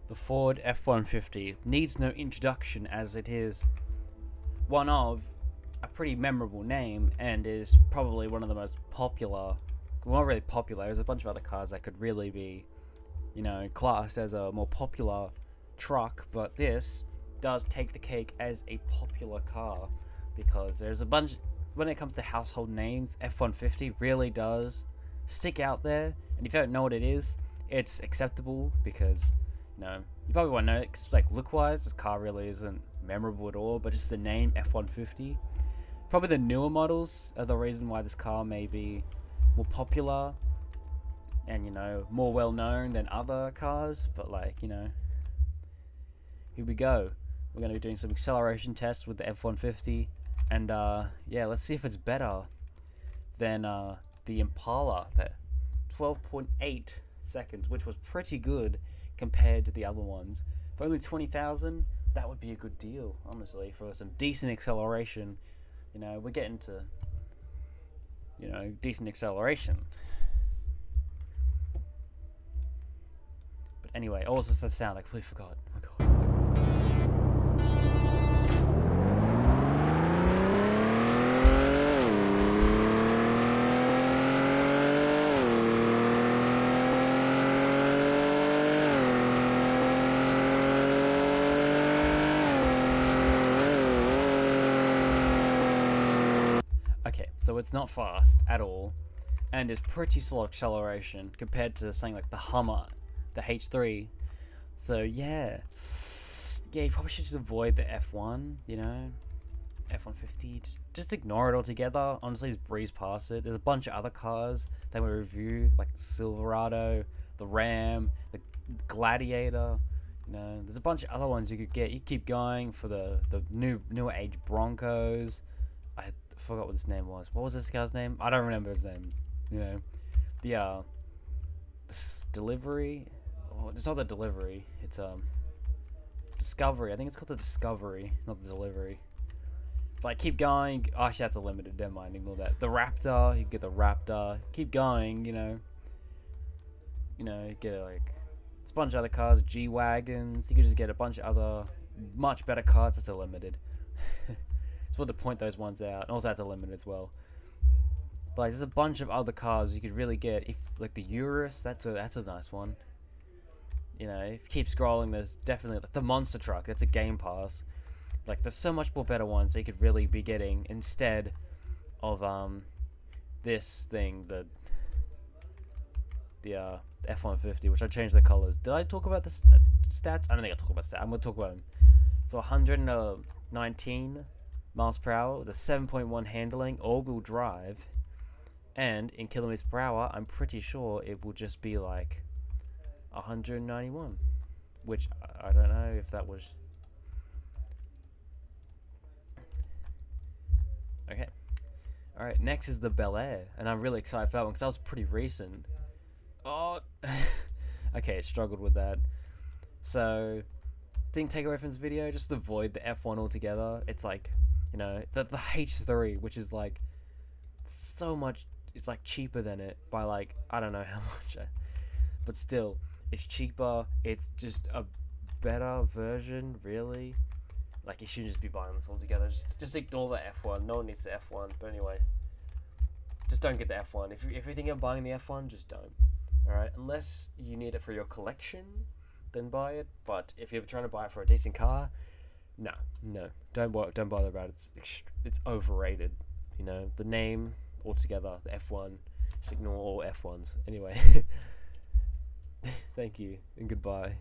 The Ford F-150 needs no introduction as it is one of a pretty memorable name and is probably one of the most popular, well, not really popular, there's a bunch of other cars that could really be, classed as a more popular truck, but this does take the cake as a popular car because there's a bunch, when it comes to household names, F-150 really does stick out there, and if you don't know what it is, it's acceptable because, you probably won't know it, 'cause, like, look-wise, this car really isn't memorable at all, but just the name F-150. Probably the newer models are the reason why this car may be more popular and, more well-known than other cars, but, here we go. We're going to be doing some acceleration tests with the F-150, and, let's see if it's better than, the Impala, that 12.8 seconds, which was pretty good compared to the other ones. For only 20,000, that would be a good deal, honestly, for some decent acceleration. We're getting to, decent acceleration. But anyway, what was that sound? I completely forgot. Oh my god. Okay, so it's not fast at all, and is pretty slow acceleration compared to something like the Hummer, the H3. So yeah, you probably should just avoid the F1, F-150, just ignore it altogether. Honestly, just breeze past it. There's a bunch of other cars that we review, like the Silverado, the Ram, the Gladiator. There's a bunch of other ones you could get. You keep going for the newer age Broncos. I forgot what his name was. What was this guy's name? I don't remember his name. The delivery. Oh, it's not the delivery. It's Discovery. I think it's called the Discovery, not the delivery. But keep going. Oh, actually, that's a limited. Never mind. Ignore that. The Raptor. You get the Raptor. Keep going. Get it's a bunch of other cars. G wagons. You could just get a bunch of other much better cars. That's a limited. It's to point those ones out, and also that's a limit as well. But there's a bunch of other cars you could really get. If the Urus, that's a nice one. If you keep scrolling, there's definitely the monster truck. That's a Game Pass. There's so much more better ones that you could really be getting instead of this thing, the F-150, which I changed the colors. Did I talk about the stats? I don't think I talked about stats. I'm gonna talk about them. So 119 miles per hour with a 7.1 handling, all-wheel drive, and in kilometers per hour, I'm pretty sure it will just be 191, which I don't know if that was. Okay, all right. Next is the Bel Air, and I'm really excited for that one because that was pretty recent. Oh, okay, struggled with that. So, take away from this video, just avoid the F1 altogether. It's the H3, which is so much, it's cheaper than it by I don't know how much, but still, it's cheaper. It's just a better version, really. You shouldn't just be buying this all together. Just ignore the F1. No one needs the F1. But anyway, just don't get the F1. If you're thinking of buying the F1, just don't. All right, unless you need it for your collection, then buy it. But if you're trying to buy it for a decent car, no, don't bother about it. It's overrated. The name altogether, the F1. Just ignore all F1s. Anyway, thank you and goodbye.